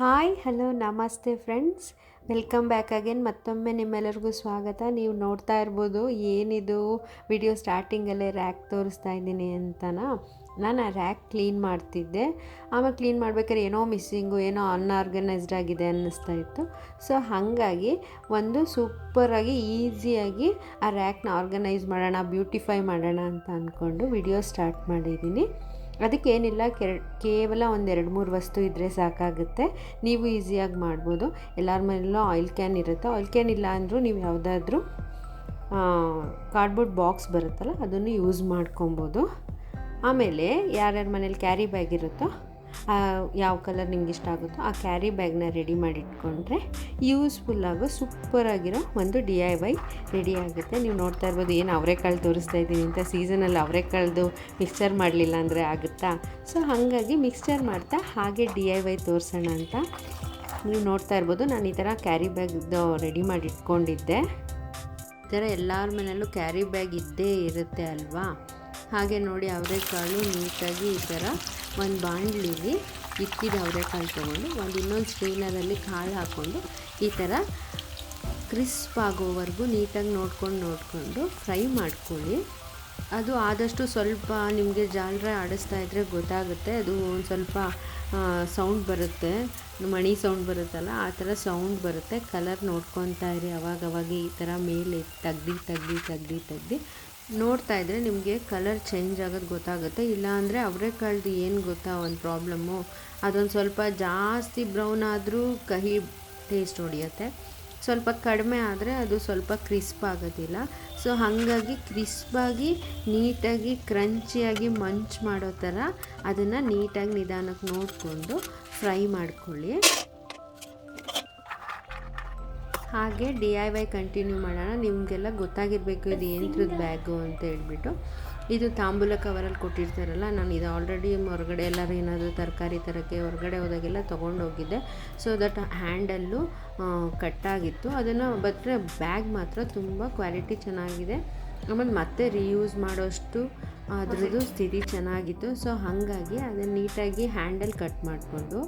Hi hello ನಮಸ್ತೆ friends, welcome back again. ಮತ್ತೊಮ್ಮೆ ನಿಮ್ಮೆಲ್ಲರಿಗೂ ಸ್ವಾಗತ. ನೀವು ನೋಡ್ತಾ ಇರ್ಬೋದು ಏನಿದು ವಿಡಿಯೋ ಸ್ಟಾರ್ಟಿಂಗಲ್ಲೇ ರ್ಯಾಕ್ ತೋರಿಸ್ತಾ ಇದ್ದೀನಿ ಅಂತನಾ. ನಾನು ಆ ರ್ಯಾಕ್ ಕ್ಲೀನ್ ಮಾಡ್ತಿದ್ದೆ. ಆಮೇಲೆ ಕ್ಲೀನ್ ಮಾಡ್ಬೇಕಾದ್ರೆ ಏನೋ ಮಿಸ್ಸಿಂಗು, ಏನೋ ಅನ್ಆರ್ಗನೈಸ್ಡ್ ಆಗಿದೆ ಅನ್ನಿಸ್ತಾ ಇತ್ತು. ಸೊ ಹಾಗಾಗಿ ಒಂದು ಸೂಪರಾಗಿ ಈಸಿಯಾಗಿ ಆ ರ್ಯಾಕ್ನ ಆರ್ಗನೈಸ್ ಮಾಡೋಣ, ಬ್ಯೂಟಿಫೈ ಮಾಡೋಣ ಅಂತ ಅಂದ್ಕೊಂಡು ವಿಡಿಯೋ ಸ್ಟಾರ್ಟ್ ಮಾಡಿದ್ದೀನಿ. ಅದಕ್ಕೇನಿಲ್ಲ, ಕೇವಲ ಒಂದು 2-3 ವಸ್ತು ಇದ್ದರೆ ಸಾಕಾಗುತ್ತೆ. ನೀವು ಈಸಿಯಾಗಿ ಮಾಡ್ಬೋದು. ಎಲ್ಲರ ಮನೆಯಲ್ಲೂ ಆಯಿಲ್ ಕ್ಯಾನ್ ಇರುತ್ತೆ. ಆಯಿಲ್ ಕ್ಯಾನ್ ಇಲ್ಲ ಅಂದರೂ ನೀವು ಯಾವುದಾದ್ರೂ ಕಾರ್ಡ್ಬೋರ್ಡ್ ಬಾಕ್ಸ್ ಬರುತ್ತಲ್ಲ, ಅದನ್ನು ಯೂಸ್ ಮಾಡ್ಕೊಬೋದು. ಆಮೇಲೆ ಯಾರ್ಯಾರ ಮನೇಲಿ ಕ್ಯಾರಿ ಬ್ಯಾಗ್ ಇರುತ್ತೋ, ಯಾವ ಕಲರ್ ನಿಮ್ಗೆ ಇಷ್ಟ ಆಗುತ್ತೋ ಆ ಕ್ಯಾರಿ ಬ್ಯಾಗ್ನ ರೆಡಿ ಮಾಡಿ ಇಟ್ಕೊಂಡ್ರೆ ಯೂಸ್ಫುಲ್ಲಾಗೋ ಸೂಪರಾಗಿರೋ ಒಂದು DIY ರೆಡಿ ಆಗುತ್ತೆ. ನೀವು ನೋಡ್ತಾ ಇರ್ಬೋದು ಏನು ಅವರೆಕಾಳು ತೋರಿಸ್ತಾ ಇದ್ದೀನಿ ಅಂತ. ಸೀಸನಲ್ಲಿ ಅವರೆಕಾಳ್ದು ಮಿಕ್ಸ್ಚರ್ ಮಾಡಲಿಲ್ಲ ಅಂದರೆ ಆಗುತ್ತಾ? ಸೊ ಹಾಗಾಗಿ ಮಿಕ್ಸ್ಚರ್ ಮಾಡ್ತಾ ಹಾಗೆ DIY ತೋರಿಸೋಣ ಅಂತ. ನೀವು ನೋಡ್ತಾ ಇರ್ಬೋದು ನಾನು ಈ ಥರ ಕ್ಯಾರಿ ಬ್ಯಾಗ್ದು ರೆಡಿ ಮಾಡಿ ಇಟ್ಕೊಂಡಿದ್ದೆ. ಈ ಥರ ಎಲ್ಲರ ಮನೆಯಲ್ಲೂ ಕ್ಯಾರಿ ಬ್ಯಾಗ್ ಇದ್ದೇ ಇರುತ್ತೆ ಅಲ್ವಾ? ಹಾಗೆ ನೋಡಿ, ಅವರೆಕಾಳು ನೀಟಾಗಿ ಈ ಥರ ಒಂದು ಬಾಣಲಿಲಿ ಇಕ್ಕಿದ ಅವರೆಕಾಳು ತೊಗೊಂಡು ಇನ್ನೊಂದು ಸ್ಟ್ರೈನರಲ್ಲಿ ಕಾಳು ಹಾಕ್ಕೊಂಡು ಈ ಥರ ಕ್ರಿಸ್ಪ್ ಆಗೋವರೆಗೂ ನೀಟಾಗಿ ನೋಡ್ಕೊಂಡು ಫ್ರೈ ಮಾಡ್ಕೊಳ್ಳಿ. ಅದು ಆದಷ್ಟು ಸ್ವಲ್ಪ ನಿಮಗೆ ಜಾಲರೆ ಆಡಿಸ್ತಾ ಇದ್ದರೆ ಗೊತ್ತಾಗುತ್ತೆ. ಅದು ಒಂದು ಸ್ವಲ್ಪ ಸೌಂಡ್ ಬರುತ್ತೆ, ಮಣಿ ಸೌಂಡ್ ಬರುತ್ತಲ್ಲ, ಆ ಥರ ಸೌಂಡ್ ಬರುತ್ತೆ. ಕಲರ್ ನೋಡ್ಕೊತಾ ಇರಿ, ಅವಾಗವಾಗ ಈ ಥರ ಮೇಲೆ ತೆಗ್ದು ನೋಡ್ತಾ ಇದ್ದರೆ ನಿಮಗೆ ಕಲರ್ ಚೇಂಜ್ ಆಗೋದು ಗೊತ್ತಾಗುತ್ತೆ. ಇಲ್ಲಾಂದರೆ ಅವರೆಕಾಳ್ದು ಏನು ಗೊತ್ತಾ ಒಂದು ಪ್ರಾಬ್ಲಮ್ಮು, ಅದೊಂದು ಸ್ವಲ್ಪ ಜಾಸ್ತಿ ಬ್ರೌನ್ ಆದರೂ ಕಹಿ ಟೇಸ್ಟ್ ಹೊಡಿಯುತ್ತೆ, ಸ್ವಲ್ಪ ಕಡಿಮೆ ಆದರೆ ಅದು ಸ್ವಲ್ಪ ಕ್ರಿಸ್ಪ್ ಆಗೋದಿಲ್ಲ. ಸೊ ಹಾಗಾಗಿ ಕ್ರಿಸ್ಪಾಗಿ ನೀಟಾಗಿ ಕ್ರಂಚಿಯಾಗಿ ಮಂಚ್ ಮಾಡೋ ಥರ ಅದನ್ನು ನೀಟಾಗಿ ನಿಧಾನಕ್ಕೆ ನೋಡಿಕೊಂಡು ಫ್ರೈ ಮಾಡ್ಕೊಳ್ಳಿ. ಹಾಗೆ DIY ಕಂಟಿನ್ಯೂ ಮಾಡೋಣ. ನಿಮಗೆಲ್ಲ ಗೊತ್ತಾಗಿರಬೇಕು ಇದು ಏನತ್ರದ್ದು ಬ್ಯಾಗು ಅಂತ ಹೇಳ್ಬಿಟ್ಟು. ಇದು ತಾಂಬೂಲ ಕವರಲ್ಲಿ ಕೊಟ್ಟಿರ್ತಾರಲ್ಲ, ನಾನು ಇದು ಆಲ್ರೆಡಿ ಹೊರಗಡೆ ಎಲ್ಲರೂ ಏನಾದರೂ ತರಕಾರಿ ತರೋಕ್ಕೆ ಹೊರಗಡೆ ಹೋದಾಗೆಲ್ಲ ತೊಗೊಂಡೋಗಿದ್ದೆ. ಸೊ ದಟ್ ಹ್ಯಾಂಡಲ್ಲು ಕಟ್ಟಾಗಿತ್ತು. ಅದನ್ನು ಬಟ್ಟರೆ ಬ್ಯಾಗ್ ಮಾತ್ರ ತುಂಬ ಕ್ವಾಲಿಟಿ ಚೆನ್ನಾಗಿದೆ. ಆಮೇಲೆ ಮತ್ತೆ ರೀಯೂಸ್ ಮಾಡೋಷ್ಟು ಅದರದ್ದು ಸ್ಥಿತಿ ಚೆನ್ನಾಗಿತ್ತು. ಸೊ ಹಾಗಾಗಿ ಅದನ್ನು ನೀಟಾಗಿ ಹ್ಯಾಂಡಲ್ ಕಟ್ ಮಾಡಿಕೊಂಡು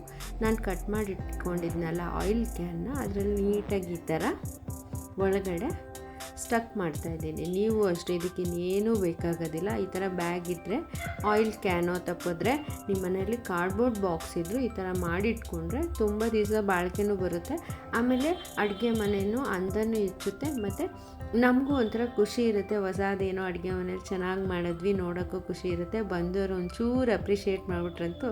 ನಾನು ಕಟ್ ಮಾಡಿ ಇಟ್ಕೊಂಡಿದ್ನಲ್ಲ ಆಯಿಲ್ ಕ್ಯಾನ್ನ, ಅದರಲ್ಲಿ ನೀಟಾಗಿ ಈ ಥರ ಒಳಗಡೆ ಸ್ಟಕ್ ಮಾಡ್ತಾಯಿದ್ದೀನಿ. ನೀವು ಅಷ್ಟೇ, ಇದಕ್ಕಿನ್ನೇನೂ ಬೇಕಾಗೋದಿಲ್ಲ. ಈ ಥರ ಬ್ಯಾಗ್ ಇದ್ದರೆ, ಆಯಿಲ್ ಕ್ಯಾನೋ ತಪ್ಪಿದ್ರೆ ನಿಮ್ಮ ಮನೆಯಲ್ಲಿ ಕಾರ್ಡ್ಬೋರ್ಡ್ ಬಾಕ್ಸ್ ಇದ್ದರೂ ಈ ಥರ ಮಾಡಿಟ್ಕೊಂಡ್ರೆ ತುಂಬ ದಿವಸ ಬಾಳಿಕೆನೂ ಬರುತ್ತೆ. ಆಮೇಲೆ ಅಡುಗೆ ಮನೆಯೂ ಅಂದನೂ ಹೆಚ್ಚುತ್ತೆ, ಮತ್ತು ನಮಗೂ ಒಂಥರ ಖುಷಿ ಇರುತ್ತೆ. ಹೊಸದೇನೋ ಅಡುಗೆ ಮನೇಲಿ ಚೆನ್ನಾಗಿ ಮಾಡಿದ್ವಿ, ನೋಡೋಕ್ಕೂ ಖುಷಿ ಇರುತ್ತೆ. ಬಂದವರು ಒಂಚೂರು ಅಪ್ರಿಷಿಯೇಟ್ ಮಾಡಿಬಿಟ್ರಂತೂ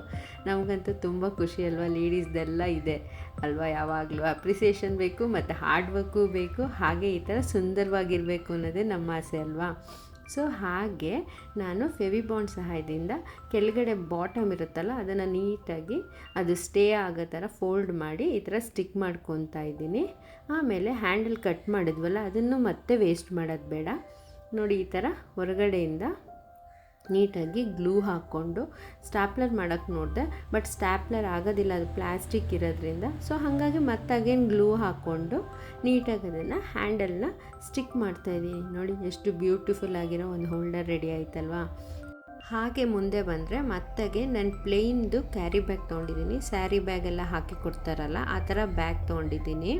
ನಮಗಂತೂ ತುಂಬ ಖುಷಿ ಅಲ್ವಾ? ಲೇಡೀಸ್ದೆಲ್ಲ ಇದೆ ಅಲ್ವಾ? ಯಾವಾಗಲೂ ಅಪ್ರಿಸಿಯೇಷನ್ ಬೇಕು ಮತ್ತು ಹಾರ್ಡ್ ವರ್ಕು ಬೇಕು, ಹಾಗೆ ಈ ಥರ ಸುಂದರವಾಗಿರಬೇಕು ಅನ್ನೋದೇ ನಮ್ಮ ಆಸೆ ಅಲ್ವಾ? ಸೊ ಹಾಗೆ ನಾನು ಫೆವಿಬಾಂಡ್ ಸಹಾಯದಿಂದ ಕೆಳಗಡೆ ಬಾಟಮ್ ಇರುತ್ತಲ್ಲ, ಅದನ್ನು ನೀಟಾಗಿ ಅದು ಸ್ಟೇ ಆಗೋ ಥರ ಫೋಲ್ಡ್ ಮಾಡಿ ಈ ಥರ ಸ್ಟಿಕ್ ಮಾಡ್ಕೊತಾ ಇದ್ದೀನಿ. ಆಮೇಲೆ ಹ್ಯಾಂಡಲ್ ಕಟ್ ಮಾಡಿದ್ವಲ್ಲ, ಅದನ್ನು ಮತ್ತೆ ವೇಸ್ಟ್ ಮಾಡೋದು ಬೇಡ. ನೋಡಿ, ಈ ಥರ ಹೊರಗಡೆಯಿಂದ ನೀಟಾಗಿ ಗ್ಲೂ ಹಾಕ್ಕೊಂಡು ಸ್ಟ್ಯಾಪ್ಲರ್ ಮಾಡೋಕ್ಕೆ ನೋಡಿದೆ, ಬಟ್ ಸ್ಟ್ಯಾಪ್ಲರ್ ಆಗೋದಿಲ್ಲ, ಅದು ಪ್ಲಾಸ್ಟಿಕ್ ಇರೋದ್ರಿಂದ. ಸೊ ಹಾಗಾಗಿ ಮತ್ತೆ ಅಗೇನ್ ಗ್ಲೂ ಹಾಕ್ಕೊಂಡು ನೀಟಾಗಿ ಅದನ್ನು ಹ್ಯಾಂಡಲ್ನ ಸ್ಟಿಕ್ ಮಾಡ್ತಾಯಿದ್ದೀನಿ. ನೋಡಿ ಎಷ್ಟು ಬ್ಯೂಟಿಫುಲ್ ಆಗಿರೋ ಒಂದು ಹೋಲ್ಡರ್ ರೆಡಿ ಆಯ್ತಲ್ವಾ? ಹಾಗೆ ಮುಂದೆ ಬಂದರೆ ಮತ್ತಾಗೆ ನಾನು ಪ್ಲೇನ್ದು ಕ್ಯಾರಿ ಬ್ಯಾಗ್ ತೊಗೊಂಡಿದ್ದೀನಿ. ಸ್ಯಾರಿ ಬ್ಯಾಗೆಲ್ಲ ಹಾಕಿ ಕೊಡ್ತಾರಲ್ಲ, ಆ ಥರ ಬ್ಯಾಗ್ ತೊಗೊಂಡಿದ್ದೀನಿ.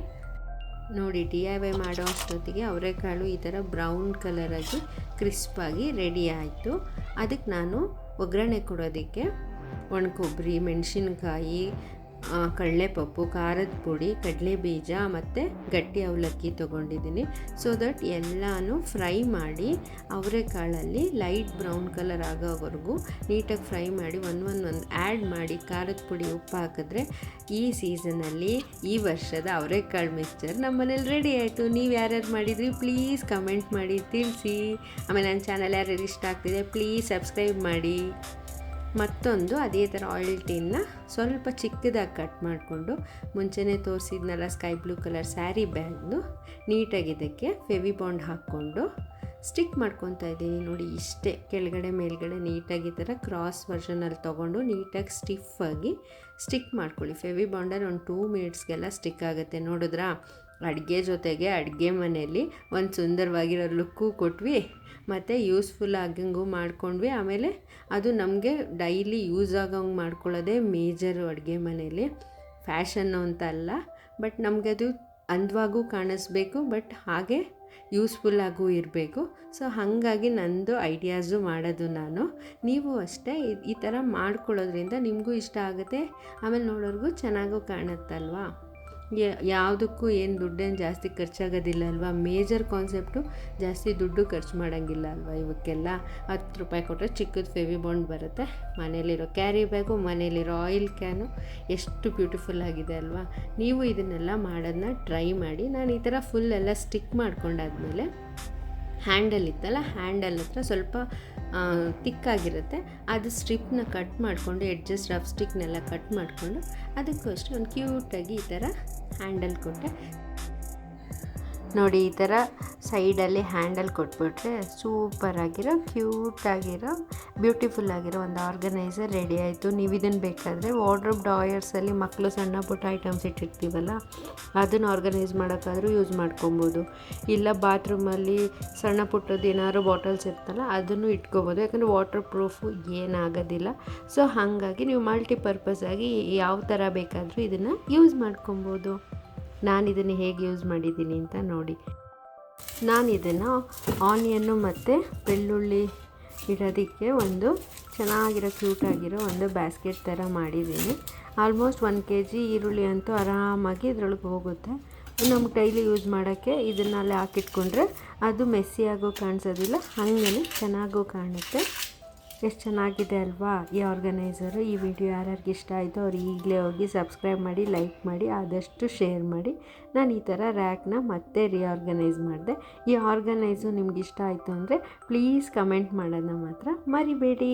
ನೋಡಿ, DIY ಮಾಡೋ ಅಷ್ಟೊತ್ತಿಗೆ ಅವರೆಕಾಳು ಈ ಥರ ಬ್ರೌನ್ ಕಲರಾಗಿ ಕ್ರಿಸ್ಪಾಗಿ ರೆಡಿ ಆಯಿತು. ಅದಕ್ಕೆ ನಾನು ಒಗ್ಗರಣೆ ಕೊಡೋದಕ್ಕೆ ಒಣ ಕೊಬ್ಬರಿ, ಮೆಣಸಿನ್ಕಾಯಿ, ಕಡಲೆಪಪ್ಪು, ಖಾರದ ಪುಡಿ, ಕಡಲೆಬೀಜ ಮತ್ತು ಗಟ್ಟಿ ಅವಲಕ್ಕಿ ತೊಗೊಂಡಿದ್ದೀನಿ. ಸೊ ದಟ್ ಎಲ್ಲನೂ ಫ್ರೈ ಮಾಡಿ ಅವರೆಕಾಳಲ್ಲಿ ಲೈಟ್ ಬ್ರೌನ್ ಕಲರ್ ಆಗೋವರೆಗೂ ನೀಟಾಗಿ ಫ್ರೈ ಮಾಡಿ ಒಂದು ಆ್ಯಡ್ ಮಾಡಿ ಖಾರದ ಪುಡಿ, ಉಪ್ಪು ಹಾಕಿದ್ರೆ ಈ ಸೀಸನಲ್ಲಿ ಈ ವರ್ಷದ ಅವರೆಕಾಳು ಮಿಕ್ಸ್ಚರ್ ನಮ್ಮ ಮನೇಲಿ ರೆಡಿ ಆಯಿತು. ನೀವು ಯಾರ್ಯಾರು ಮಾಡಿದ್ರಿ ಪ್ಲೀಸ್ ಕಮೆಂಟ್ ಮಾಡಿ ತಿಳಿಸಿ. ಆಮೇಲೆ ನನ್ನ ಚಾನಲ್ ಯಾರ್ಯಾರು ಇಷ್ಟ ಆಗ್ತಿದೆ ಪ್ಲೀಸ್ ಸಬ್ಸ್ಕ್ರೈಬ್ ಮಾಡಿ. ಮತ್ತೊಂದು ಅದೇ ಥರ ಆಯಿಲ್ ಟೀನ್ನ ಸ್ವಲ್ಪ ಚಿಕ್ಕದಾಗಿ ಕಟ್ ಮಾಡಿಕೊಂಡು ಮುಂಚೆನೇ ತೋರಿಸಿದ್ನಲ್ಲ ಸ್ಕೈ ಬ್ಲೂ ಕಲರ್ ಸ್ಯಾರಿ ಬ್ಯಾಗ್ದು ನೀಟಾಗಿ ಇದಕ್ಕೆ ಫೆವಿಬಾಂಡ್ ಹಾಕ್ಕೊಂಡು ಸ್ಟಿಕ್ ಮಾಡ್ಕೊತಾ ಇದ್ದೀನಿ. ನೋಡಿ, ಇಷ್ಟೇ. ಕೆಳಗಡೆ ಮೇಲ್ಗಡೆ ನೀಟಾಗಿ ಈ ಥರ ಕ್ರಾಸ್ ವರ್ಷನಲ್ಲಿ ತೊಗೊಂಡು ನೀಟಾಗಿ ಸ್ಟಿಫಾಗಿ ಸ್ಟಿಕ್ ಮಾಡ್ಕೊಳ್ಳಿ. ಫೆವಿಬಾಂಡಲ್ಲಿ ಒಂದು 2 ಮಿನಿಟ್ಸ್ಗೆಲ್ಲ ಸ್ಟಿಕ್ ಆಗುತ್ತೆ. ನೋಡಿದ್ರಾ? ಅಡುಗೆ ಜೊತೆಗೆ ಅಡುಗೆ ಮನೆಯಲ್ಲಿ ಒಂದು ಸುಂದರವಾಗಿರೋ ಲುಕ್ಕು ಕೊಟ್ವಿ, ಮತ್ತು ಯೂಸ್ಫುಲ್ ಆಗಂಗೂ ಮಾಡ್ಕೊಂಡ್ವಿ. ಆಮೇಲೆ ಅದು ನಮಗೆ ಡೈಲಿ ಯೂಸ್ ಆಗೋಂಗೆ ಮಾಡ್ಕೊಳ್ಳೋದೇ ಮೇಜರು ಅಡುಗೆ ಮನೆಯಲ್ಲಿ. ಫ್ಯಾಷನ್ನು ಅಂತ ಅಲ್ಲ, ಬಟ್ ನಮಗೆ ಅದು ಅಂದವಾಗೂ ಕಾಣಿಸ್ಬೇಕು, ಬಟ್ ಹಾಗೆ ಯೂಸ್ಫುಲ್ಲಾಗೂ ಇರಬೇಕು. ಸೊ ಹಾಗಾಗಿ ನಂದು ಐಡಿಯಾಸು ಮಾಡೋದು ನಾನು. ನೀವು ಅಷ್ಟೇ ಈ ಥರ ಮಾಡ್ಕೊಳ್ಳೋದ್ರಿಂದ ನಿಮಗೂ ಇಷ್ಟ ಆಗುತ್ತೆ, ಆಮೇಲೆ ನೋಡೋರಿಗೂ ಚೆನ್ನಾಗೂ ಕಾಣುತ್ತಲ್ವಾ. ಯಾವುದಕ್ಕೂ ಏನು ದುಡ್ಡೇನು ಜಾಸ್ತಿ ಖರ್ಚಾಗೋದಿಲ್ಲ ಅಲ್ವಾ. ಮೇಜರ್ ಕಾನ್ಸೆಪ್ಟು ಜಾಸ್ತಿ ದುಡ್ಡು ಖರ್ಚು ಮಾಡೋಂಗಿಲ್ಲ ಅಲ್ವಾ. ಇವಕ್ಕೆಲ್ಲ 10 ರೂಪಾಯಿ ಕೊಟ್ಟರೆ ಚಿಕ್ಕದು ಫೆವಿ ಬಾಂಡ್ ಬರುತ್ತೆ. ಮನೇಲಿರೋ ಕ್ಯಾರಿ ಬ್ಯಾಗು, ಮನೇಲಿರೋ ಆಯಿಲ್ ಕ್ಯಾನು ಎಷ್ಟು ಬ್ಯೂಟಿಫುಲ್ ಆಗಿದೆ ಅಲ್ವಾ. ನೀವು ಇದನ್ನೆಲ್ಲ ಮಾಡೋದನ್ನ ಟ್ರೈ ಮಾಡಿ. ನಾನು ಈ ಥರ ಫುಲ್ ಎಲ್ಲ ಸ್ಟಿಕ್ ಮಾಡ್ಕೊಂಡಾದ್ಮೇಲೆ ಹ್ಯಾಂಡಲ್ ಇತ್ತಲ್ಲ, ಹ್ಯಾಂಡಲ್ ಹತ್ರ ಸ್ವಲ್ಪ ತಿಕ್ಕಾಗಿರುತ್ತೆ, ಅದು ಸ್ಟ್ರಿಪ್ನ ಕಟ್ ಮಾಡಿಕೊಂಡು ಎಡ್ಜಸ್ ರಫ್ ಸ್ಟಿಕ್ನೆಲ್ಲ ಕಟ್ ಮಾಡಿಕೊಂಡು ಅದಕ್ಕೂ ಅಷ್ಟೇ ಒಂದು ಕ್ಯೂಟಾಗಿ ಈ ಥರ ಹ್ಯಾಂಡಲ್ ಕೊಟ್ಟೆ ನೋಡಿ. ಈ ಥರ ಸೈಡಲ್ಲಿ ಹ್ಯಾಂಡಲ್ ಕೊಟ್ಬಿಟ್ರೆ ಸೂಪರಾಗಿರೋ ಕ್ಯೂಟಾಗಿರೋ ಬ್ಯೂಟಿಫುಲ್ಲಾಗಿರೋ ಒಂದು ಆರ್ಗನೈಸರ್ ರೆಡಿ ಆಯಿತು. ನೀವು ಇದನ್ನು ಬೇಕಾದರೆ ವಾರ್ಡ್ರೋಬ್ ಡ್ರಾಯರ್ಸಲ್ಲಿ ಮಕ್ಕಳು ಸಣ್ಣ ಪುಟ್ಟ ಐಟಮ್ಸ್ ಇಟ್ಟಿರ್ತೀವಲ್ಲ, ಅದನ್ನು ಆರ್ಗನೈಸ್ ಮಾಡೋಕ್ಕಾದ್ರೂ ಯೂಸ್ ಮಾಡ್ಕೊಬೋದು. ಇಲ್ಲ ಬಾತ್ರೂಮಲ್ಲಿ ಸಣ್ಣ ಪುಟ್ಟದ್ದು ಏನಾದ್ರು ಬಾಟಲ್ಸ್ ಇರ್ತಲ್ಲ ಅದನ್ನು ಇಟ್ಕೊಬೋದು, ಯಾಕಂದರೆ ವಾಟರ್ ಪ್ರೂಫು ಏನಾಗೋದಿಲ್ಲ. ಸೊ ಹಾಗಾಗಿ ನೀವು ಮಲ್ಟಿಪರ್ಪಸ್ ಆಗಿ ಯಾವ ಥರ ಬೇಕಾದರೂ ಇದನ್ನು ಯೂಸ್ ಮಾಡ್ಕೊಬೋದು. ನಾನು ಇದನ್ನು ಹೇಗೆ ಯೂಸ್ ಮಾಡಿದ್ದೀನಿ ಅಂತ ನೋಡಿ. ನಾನು ಇದನ್ನು ಆನಿಯನ್ನು ಮತ್ತು ಬೆಳ್ಳುಳ್ಳಿ ಇಡೋದಕ್ಕೆ ಒಂದು ಚೆನ್ನಾಗಿರೋ ಕ್ಯೂಟಾಗಿರೋ ಒಂದು ಬ್ಯಾಸ್ಕೆಟ್ ಥರ ಮಾಡಿದ್ದೀನಿ. ಆಲ್ಮೋಸ್ಟ್ 1 kg ಈರುಳ್ಳಿ ಅಂತೂ ಆರಾಮಾಗಿ ಇದ್ರೊಳಗೆ ಹೋಗುತ್ತೆ. ನಮ್ಗೆ ಡೈಲಿ ಯೂಸ್ ಮಾಡೋಕ್ಕೆ ಇದನ್ನು ಅಲ್ಲಿ ಹಾಕಿಟ್ಕೊಂಡ್ರೆ ಅದು ಮೆಸ್ಸಿಯಾಗೂ ಕಾಣಿಸೋದಿಲ್ಲ, ಹಾಗೇ ಚೆನ್ನಾಗೂ ಕಾಣುತ್ತೆ. ಎಷ್ಟು ಚೆನ್ನಾಗಿದೆ ಅಲ್ವಾ ಈ ಆರ್ಗನೈಸರು. ಈ ವಿಡಿಯೋ ಯಾರ್ಯಾರಿಗೆ ಇಷ್ಟ ಆಯಿತು ಅವ್ರು ಈಗಲೇ ಹೋಗಿ ಸಬ್ಸ್ಕ್ರೈಬ್ ಮಾಡಿ, ಲೈಕ್ ಮಾಡಿ, ಆದಷ್ಟು ಶೇರ್ ಮಾಡಿ. ನಾನು ಈ ಥರ ರ್ಯಾಕ್ನ ಮತ್ತೆ ರೀಆರ್ಗನೈಸ್ ಮಾಡಿದೆ. ಈ ಆರ್ಗನೈಸು ನಿಮ್ಗೆ ಇಷ್ಟ ಆಯಿತು ಅಂದರೆ ಪ್ಲೀಸ್ ಕಮೆಂಟ್ ಮಾಡೋದನ್ನ ಮಾತ್ರ ಮರಿಬೇಡಿ.